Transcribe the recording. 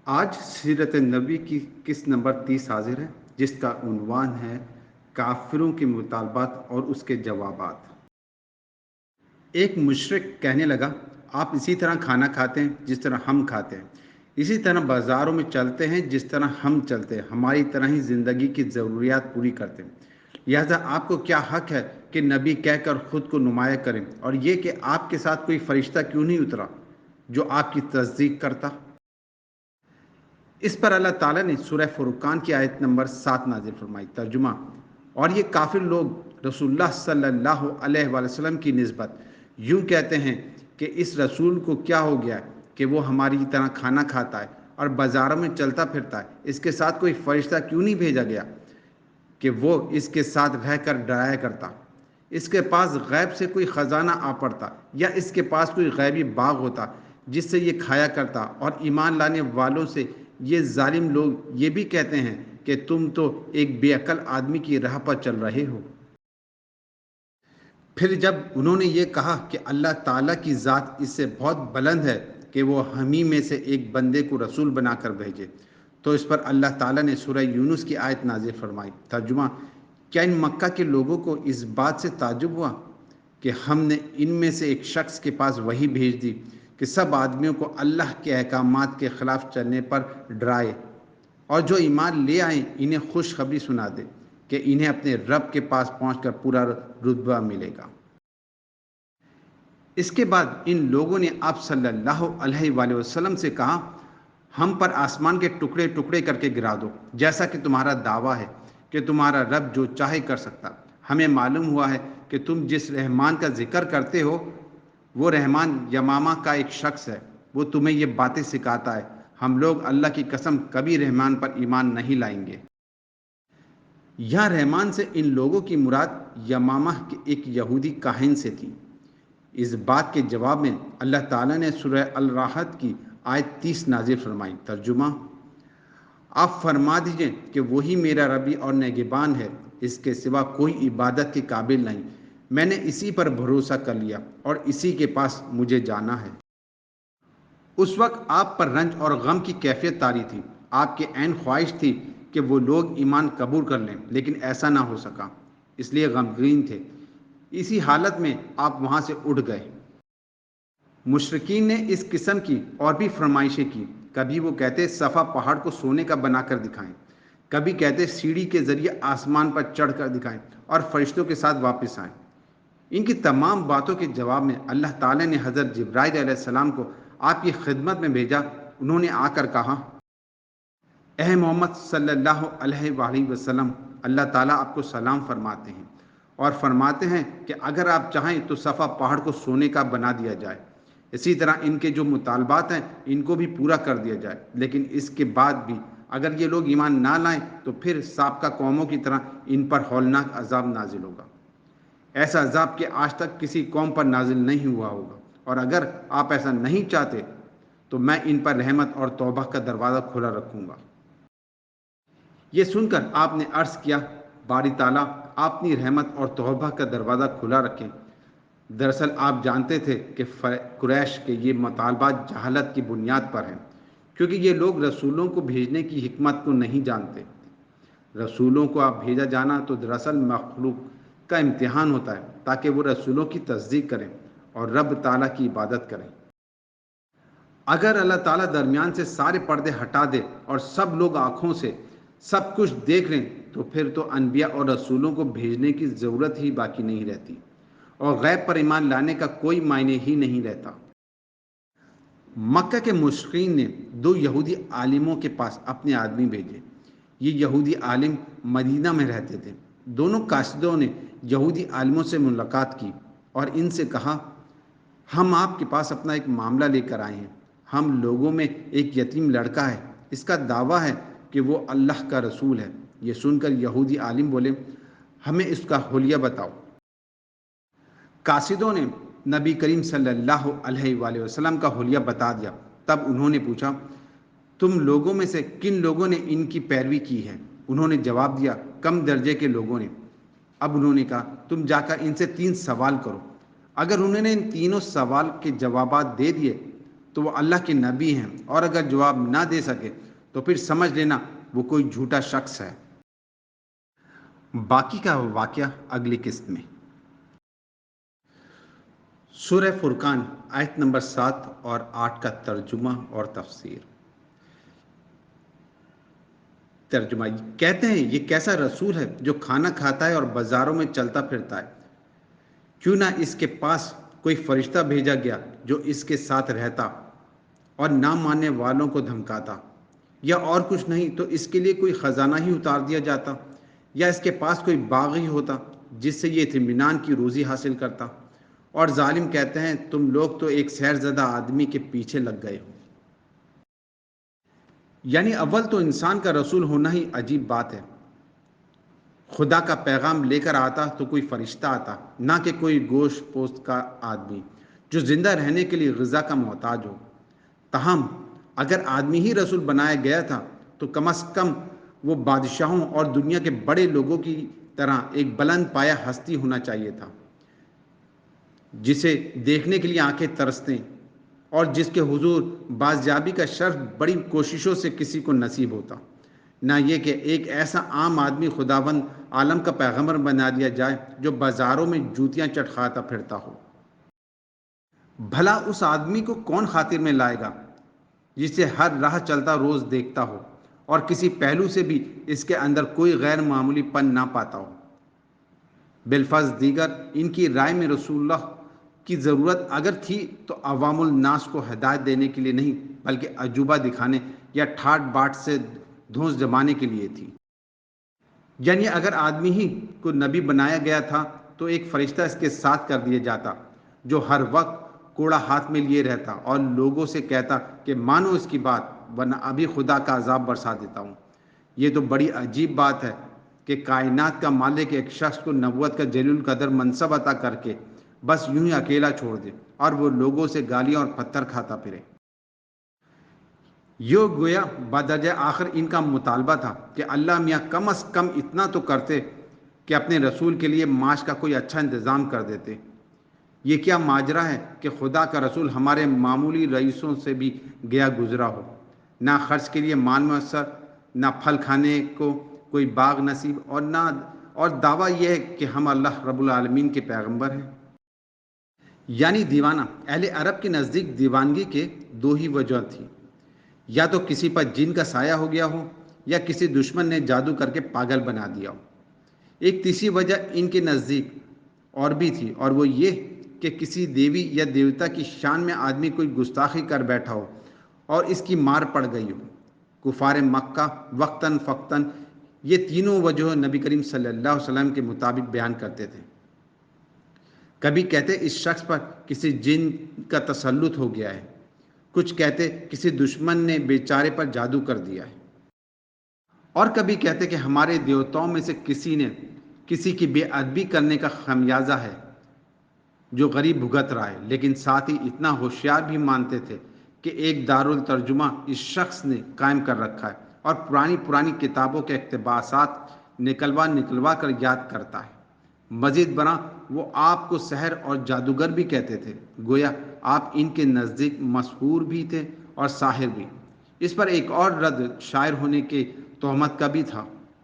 آج سیرت نبی کی قسط نمبر 30 حاضر ہے، جس کا عنوان ہے کافروں کے مطالبات اور اس کے جوابات۔ ایک مشرک کہنے لگا، آپ اسی طرح کھانا کھاتے ہیں جس طرح ہم کھاتے ہیں، اسی طرح بازاروں میں چلتے ہیں جس طرح ہم چلتے ہیں، ہماری طرح ہی زندگی کی ضروریات پوری کرتے ہیں، لہذا آپ کو کیا حق ہے کہ نبی کہہ کر خود کو نمایاں کریں، اور یہ کہ آپ کے ساتھ کوئی فرشتہ کیوں نہیں اترا جو آپ کی تصدیق کرتا؟ اس پر اللہ تعالیٰ نے سورہ فرقان کی آیت نمبر 7 نازل فرمائی۔ ترجمہ: اور یہ کافر لوگ رسول اللہ صلی اللہ علیہ وآلہ وسلم کی نسبت یوں کہتے ہیں کہ اس رسول کو کیا ہو گیا ہے کہ وہ ہماری طرح کھانا کھاتا ہے اور بازاروں میں چلتا پھرتا ہے، اس کے ساتھ کوئی فرشتہ کیوں نہیں بھیجا گیا کہ وہ اس کے ساتھ رہ کر ڈرایا کرتا، اس کے پاس غیب سے کوئی خزانہ آ پڑتا، یا اس کے پاس کوئی غیبی باغ ہوتا جس سے یہ کھایا کرتا۔ اور ایمان لانے والوں سے یہ ظالم لوگ یہ بھی کہتے ہیں کہ تم تو ایک بے عقل آدمی کی راہ پر چل رہے ہو۔ پھر جب انہوں نے یہ کہا کہ اللہ تعالیٰ کی ذات اس سے بہت بلند ہے کہ وہ ہمیں میں سے ایک بندے کو رسول بنا کر بھیجے، تو اس پر اللہ تعالیٰ نے سورہ یونس کی آیت نازل فرمائی۔ ترجمہ: کیا ان مکہ کے لوگوں کو اس بات سے تعجب ہوا کہ ہم نے ان میں سے ایک شخص کے پاس وحی بھیج دی کہ سب آدمیوں کو اللہ کے احکامات کے خلاف چلنے پر ڈرائے، اور جو ایمان لے آئیں انہیں خوشخبری سنا دے کہ انہیں اپنے رب کے پاس پہنچ کر پورا رتبہ ملے گا۔ اس کے بعد ان لوگوں نے آپ صلی اللہ علیہ وآلہ وسلم سے کہا، ہم پر آسمان کے ٹکڑے ٹکڑے کر کے گرا دو، جیسا کہ تمہارا دعویٰ ہے کہ تمہارا رب جو چاہے کر سکتا۔ ہمیں معلوم ہوا ہے کہ تم جس رحمان کا ذکر کرتے ہو وہ رحمان یمامہ کا ایک شخص ہے، وہ تمہیں یہ باتیں سکھاتا ہے۔ ہم لوگ اللہ کی قسم کبھی رحمان پر ایمان نہیں لائیں گے۔ یہاں رحمان سے ان لوگوں کی مراد یمامہ کے ایک یہودی کاہن سے تھی۔ اس بات کے جواب میں اللہ تعالیٰ نے سورہ الراحت کی آیت 30 نازل فرمائی۔ ترجمہ: آپ فرما دیجئے کہ وہی میرا ربی اور نگہبان ہے، اس کے سوا کوئی عبادت کے قابل نہیں، میں نے اسی پر بھروسہ کر لیا اور اسی کے پاس مجھے جانا ہے۔ اس وقت آپ پر رنج اور غم کی کیفیت طاری تھی، آپ کی عین خواہش تھی کہ وہ لوگ ایمان قبول کر لیں، لیکن ایسا نہ ہو سکا، اس لیے غمگین تھے۔ اسی حالت میں آپ وہاں سے اٹھ گئے۔ مشرکین نے اس قسم کی اور بھی فرمائشیں کی، کبھی وہ کہتے صفا پہاڑ کو سونے کا بنا کر دکھائیں، کبھی کہتے سیڑھی کے ذریعے آسمان پر چڑھ کر دکھائیں اور فرشتوں کے ساتھ واپس آئیں۔ ان کی تمام باتوں کے جواب میں اللہ تعالیٰ نے حضرت جبرائیل علیہ السلام کو آپ کی خدمت میں بھیجا۔ انہوں نے آ کر کہا، اے محمد صلی اللہ علیہ وآلہ وسلم، اللہ تعالیٰ آپ کو سلام فرماتے ہیں اور فرماتے ہیں کہ اگر آپ چاہیں تو صفا پہاڑ کو سونے کا بنا دیا جائے، اسی طرح ان کے جو مطالبات ہیں ان کو بھی پورا کر دیا جائے، لیکن اس کے بعد بھی اگر یہ لوگ ایمان نہ لائیں تو پھر سابقہ قوموں کی طرح ان پر ہولناک عذاب نازل ہوگا، ایسا عذاب کہ آج تک کسی قوم پر نازل نہیں ہوا ہوگا، اور اگر آپ ایسا نہیں چاہتے تو میں ان پر رحمت اور توبہ کا دروازہ کھلا رکھوں گا۔ یہ سن کر آپ نے عرض کیا، باری تعالیٰ آپ اپنی رحمت اور توبہ کا دروازہ کھلا رکھیں۔ دراصل آپ جانتے تھے کہ قریش کے یہ مطالبات جہالت کی بنیاد پر ہیں، کیونکہ یہ لوگ رسولوں کو بھیجنے کی حکمت کو نہیں جانتے۔ رسولوں کو آپ بھیجا جانا تو دراصل مخلوق کا امتحان ہوتا ہے، تاکہ وہ رسولوں کی تصدیق کریں اور رب تعالیٰ کی عبادت کریں۔ اگر اللہ تعالیٰ درمیان سے سارے پردے ہٹا دے اور سب لوگ آنکھوں سے سب کچھ دیکھ لیں تو پھر تو انبیاء اور رسولوں کو بھیجنے کی ضرورت ہی باقی نہیں رہتی، اور غیب پر ایمان لانے کا کوئی معنی ہی نہیں رہتا۔ مکہ کے مشرکین نے 2 یہودی عالموں کے پاس اپنے آدمی بھیجے۔ یہ یہودی عالم مدینہ میں رہتے تھے۔ دونوں قاصدوں نے یہودی عالموں سے ملاقات کی اور ان سے کہا، ہم آپ کے پاس اپنا ایک معاملہ لے کر آئے ہیں۔ ہم لوگوں میں ایک یتیم لڑکا ہے، اس کا دعویٰ ہے کہ وہ اللہ کا رسول ہے۔ یہ سن کر یہودی عالم بولے، ہمیں اس کا حلیہ بتاؤ۔ قاصدوں نے نبی کریم صلی اللہ علیہ وآلہ وسلم کا حلیہ بتا دیا۔ تب انہوں نے پوچھا، تم لوگوں میں سے کن لوگوں نے ان کی پیروی کی ہے؟ انہوں نے جواب دیا، کم درجے کے لوگوں نے۔ اب انہوں نے کہا، تم جا کر ان سے 3 سوال کرو۔ اگر انہوں نے ان تینوں سوال کے جوابات دے دیے تو وہ اللہ کے نبی ہیں، اور اگر جواب نہ دے سکے تو پھر سمجھ لینا وہ کوئی جھوٹا شخص ہے۔ باقی کا واقعہ اگلی قسط میں۔ سورہ فرقان آیت نمبر 7 اور 8 کا ترجمہ اور تفسیر۔ ترجمہ کہتے ہیں یہ کیسا رسول ہے جو کھانا کھاتا ہے اور بازاروں میں چلتا پھرتا ہے، کیوں نہ اس کے پاس کوئی فرشتہ بھیجا گیا جو اس کے ساتھ رہتا اور نہ ماننے والوں کو دھمکاتا، یا اور کچھ نہیں تو اس کے لیے کوئی خزانہ ہی اتار دیا جاتا، یا اس کے پاس کوئی باغ ہی ہوتا جس سے یہ اطمینان کی روزی حاصل کرتا۔ اور ظالم کہتے ہیں تم لوگ تو ایک سیر زدہ آدمی کے پیچھے لگ گئے ہو۔ یعنی اول تو انسان کا رسول ہونا ہی عجیب بات ہے۔ خدا کا پیغام لے کر آتا تو کوئی فرشتہ آتا، نہ کہ کوئی گوشت پوست کا آدمی جو زندہ رہنے کے لیے غذا کا محتاج ہو۔ تاہم اگر آدمی ہی رسول بنایا گیا تھا تو کم از کم وہ بادشاہوں اور دنیا کے بڑے لوگوں کی طرح ایک بلند پایہ ہستی ہونا چاہیے تھا، جسے دیکھنے کے لیے آنکھیں ترستے اور جس کے حضور بازیابی کا شرف بڑی کوششوں سے کسی کو نصیب ہوتا، نہ یہ کہ ایک ایسا عام آدمی خداوند عالم کا پیغمبر بنا دیا جائے جو بازاروں میں جوتیاں چٹکھاتا پھرتا ہو۔ بھلا اس آدمی کو کون خاطر میں لائے گا جسے ہر راہ چلتا روز دیکھتا ہو اور کسی پہلو سے بھی اس کے اندر کوئی غیر معمولی پن نہ پاتا ہو؟ بالفرض دیگر ان کی رائے میں رسول اللہ کی ضرورت اگر تھی تو عوام الناس کو ہدایت دینے کے لیے نہیں بلکہ عجوبہ دکھانے یا ٹھاٹ باٹ سے دھونس جمانے کے لیے تھی۔ یعنی اگر آدمی ہی کو نبی بنایا گیا تھا تو ایک فرشتہ اس کے ساتھ کر دیا جاتا جو ہر وقت کوڑا ہاتھ میں لیے رہتا اور لوگوں سے کہتا کہ مانو اس کی بات ورنہ ابھی خدا کا عذاب برسا دیتا ہوں۔ یہ تو بڑی عجیب بات ہے کہ کائنات کا مالک ایک شخص کو نبوت کا جلیل القدر منصب عطا کر کے بس یوں ہی اکیلا چھوڑ دے اور وہ لوگوں سے گالیاں اور پتھر کھاتا پھرے۔ یہ گویا بدرجہ آخر ان کا مطالبہ تھا کہ اللہ میاں کم از کم اتنا تو کرتے کہ اپنے رسول کے لیے معاش کا کوئی اچھا انتظام کر دیتے۔ یہ کیا ماجرا ہے کہ خدا کا رسول ہمارے معمولی رئیسوں سے بھی گیا گزرا ہو، نہ خرچ کے لیے مال میسر، نہ پھل کھانے کو کوئی باغ نصیب، اور دعویٰ یہ ہے کہ ہم اللہ رب العالمین کے پیغمبر ہیں۔ یعنی دیوانہ اہل عرب کے نزدیک دیوانگی کے دو ہی وجہ تھی، یا تو کسی پر جن کا سایہ ہو گیا ہو یا کسی دشمن نے جادو کر کے پاگل بنا دیا ہو۔ ایک تیسری وجہ ان کے نزدیک اور بھی تھی، اور وہ یہ کہ کسی دیوی یا دیوتا کی شان میں آدمی کوئی گستاخی کر بیٹھا ہو اور اس کی مار پڑ گئی ہو۔ کفار مکہ وقتاً فوقتاً یہ تینوں وجہ نبی کریم صلی اللہ علیہ وسلم کے مطابق بیان کرتے تھے۔ کبھی کہتے اس شخص پر کسی جن کا تسلط ہو گیا ہے، کچھ کہتے کسی دشمن نے بیچارے پر جادو کر دیا ہے، اور کبھی کہتے کہ ہمارے دیوتاؤں میں سے کسی نے کسی کی بے ادبی کرنے کا خمیازہ ہے جو غریب بھگت رہا ہے۔ لیکن ساتھ ہی اتنا ہوشیار بھی مانتے تھے کہ ایک دارالترجمہ اس شخص نے قائم کر رکھا ہے اور پرانی کتابوں کے اقتباسات نکلوا کر یاد کرتا ہے۔ مزید برآں وہ آپ کو سحر اور جادوگر بھی کہتے تھے، گویا آپ ان کے نزدیک مسحور بھی تھے اور ساحر بھی۔ اس پر ایک اور رد شاعر ہونے کے تہمت کا بھی تھا۔